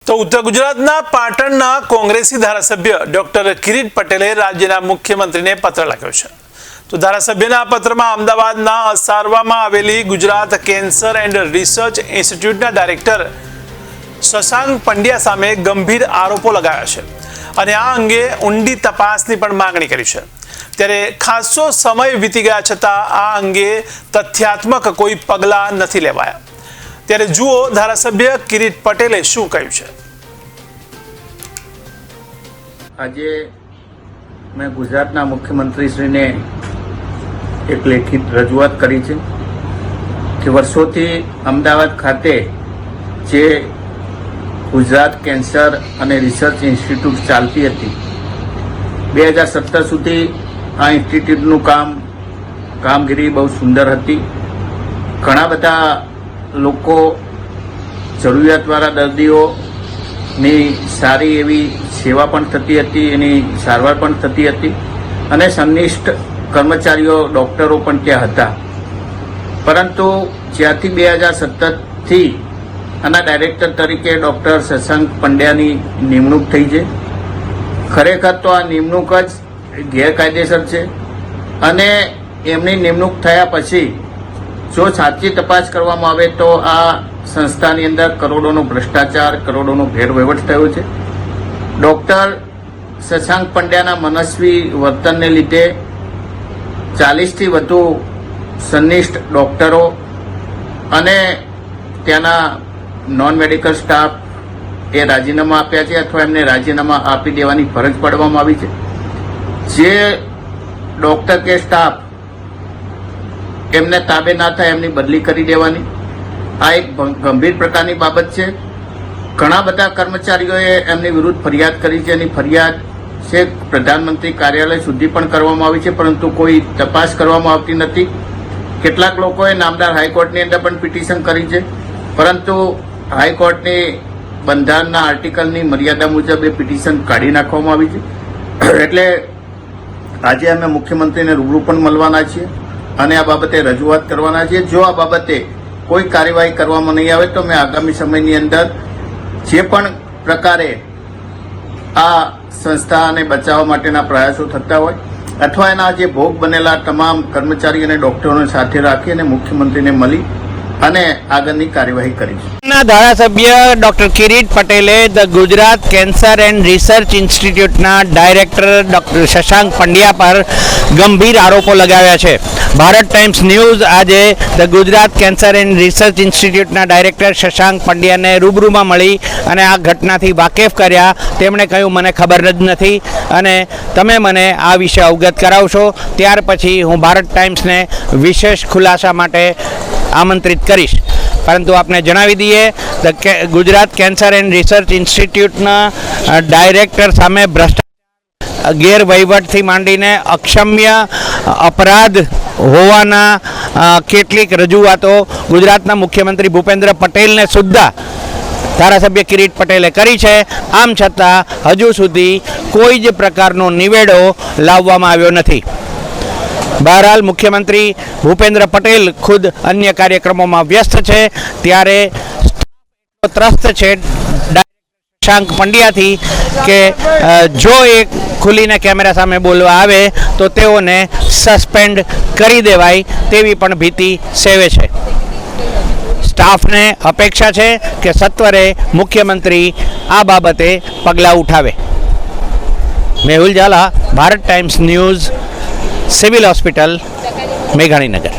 તો ઉત્તર ગુજરાતના પાટણના કોંગ્રેસી ધારાસભ્ય ડોક્ટર કિરીટ પટેલે રાજ્યના મુખ્યમંત્રીને પત્ર લખ્યો છે। તો ધારાસભ્યના પત્રમાં અમદાવાદના અસારવામાં આવેલી ગુજરાત કેન્સર એન્ડ રિસર્ચ ઇન્સ્ટિટ્યૂટના ડાયરેક્ટર શશાંક પંડ્યા સામે ગંભીર આરોપો લગાવ્યા છે અને આ અંગે ઊંડી તપાસની પણ માંગણી કરી છે। ત્યારે ખાસો સમય વીતી ગયા છતાં આ અંગે તથ્યાત્મક કોઈ પગલાં નથી લેવાયા। ત્યારે જુઓ ધારાસભ્ય કિરીટ પટેલે શું કહ્યું છે। આજે મેં ગુજરાતના મુખ્યમંત્રીશ્રીને એક લેખિત રજૂઆત કરી છે કે વર્ષોથી અમદાવાદ ખાતે જે ગુજરાત કેન્સર અને રિસર્ચ ઇન્સ્ટિટ્યૂટ ચાલતી હતી 2017 સુધી આ ઇન્સ્ટિટ્યૂટનું કામગીરી બહુ સુંદર હતી। ઘણા બધા લોકો જરૂરિયાતવાળા દર્દીઓની સારી એવી સેવા પણ થતી હતી, એની સારવાર પણ થતી હતી અને સંનિષ્ઠ કર્મચારીઓ ડૉક્ટરો પણ ત્યાં હતા। પરંતુ જ્યારથી 2017થી આના ડાયરેક્ટર તરીકે ડૉક્ટર શશાંક પંડ્યાની નિમણૂક થઈ છે, ખરેખર તો આ નિમણૂક જ ગેરકાયદેસર છે અને એમની નિમણૂક થયા પછી જો સાચી તપાસ કરવામાં આવે તો આ સંસ્થાની અંદર કરોડોનો ભ્રષ્ટાચાર, કરોડોનો ગેરવહીવટ થયો છે। ડૉક્ટર શશાંક પંડ્યાના મનસ્વી વર્તનને લીધે 40થી વધુ સંનિષ્ઠ ડૉક્ટરો અને ત્યાંના નોન મેડિકલ સ્ટાફ એ રાજીનામા આપ્યા છે અથવા એમને રાજીનામા આપી દેવાની ફરજ પાડવામાં આવી છે। જે ડૉક્ટર કે સ્ટાફ એમને તાબે ના થાય એમની બદલી કરી દેવાની, આ એક ગંભીર પ્રકારની બાબત છે। ઘણા બધા કર્મચારીઓએ એમની વિરુદ્ધ ફરિયાદ કરી છે, એની ફરિયાદ છે પ્રધાનમંત્રી કાર્યાલય સુધી પણ કરવામાં આવી છે, પરંતુ કોઈ તપાસ કરવામાં આવતી નથી। કેટલાક લોકોએ નામદાર હાઈકોર્ટની અંદર પણ પિટિશન કરી છે, પરંતુ હાઈકોર્ટની બંધારણના આર્ટિકલની મર્યાદા મુજબ એ પિટિશન કાઢી નાખવામાં આવી છે। એટલે આજે અમે મુખ્યમંત્રીને રૂબરૂ પણ મળવાના છીએ અને આ બાબતે રજૂઆત કરવાના છીએ। જો આ બાબતે કોઈ કાર્યવાહી કરવામાં નહીં આવે તો મેં આગામી સમયની અંદર જે પણ પ્રકારે આ સંસ્થાને બચાવવા માટેના પ્રયાસો થતા હોય અથવા એના જે ભોગ બનેલા તમામ કર્મચારી અને ડોક્ટરોને સાથે રાખી અને મુખ્યમંત્રીને મળી અને આગળની કાર્યવાહી કરીશું। ધારાસભ્ય ડોક્ટર કિરીટ પટેલે the Gujarat cancer and research ઇન્સ્ટિટ્યૂટના ડાયરેક્ટર ડોક્ટર શશાંક પંડ્યા પર ગંભીર આરોપો લગાવ્યા છે। ભારત ટાઈમ્સ ન્યૂઝ આજે the Gujarat cancer and research ઇન્સ્ટિટ્યૂટના ડાયરેક્ટર શશાંક પંડ્યાને રૂબરૂમાં મળી અને આ ઘટનાથી વાકેફ કર્યા। તેમણે કહ્યું મને ખબર જ નથી અને તમે મને આ વિશે અવગત કરાવશો, ત્યાર પછી હું ભારત ટાઈમ્સને વિશેષ ખુલાસા માટે આમંત્રિત કરીશ। પરંતુ આપને જણાવી દઈએ ગુજરાત કેન્સર એન્ડ રિસર્ચ ઇન્સ્ટિટ્યૂટના ડાયરેક્ટર સામે ભ્રષ્ટાચાર, ગેરવહીવટથી માંડીને અક્ષમ્ય અપરાધ હોવાના કેટલીક રજૂઆતો ગુજરાતના મુખ્યમંત્રી ભૂપેન્દ્ર પટેલને સુદ્ધા ધારાસભ્ય કિરીટ પટેલે કરી છે। આમ છતાં હજુ સુધી કોઈ જ પ્રકારનો નિવેડો લાવવામાં આવ્યો નથી। બહરહાલ મુખ્યમંત્રી ભૂપેન્દ્ર પટેલ ખુદ અન્ય કાર્યક્રમોમાં વ્યસ્ત છે, ત્યારે ત્રસ્ત છે શશાંક પંડ્યાથી કે જો એ ખુલીને કેમેરા સામે બોલવા આવે તો તેઓને સસ્પેન્ડ કરી દેવાય તેવી પણ ભીતિ સેવે છે। સ્ટાફને અપેક્ષા છે કે સત્વરે મુખ્યમંત્રી આ બાબતે પગલાં ઉઠાવે। Mehul Jhala, Bharat times News, civil hospital, Meghaninagar.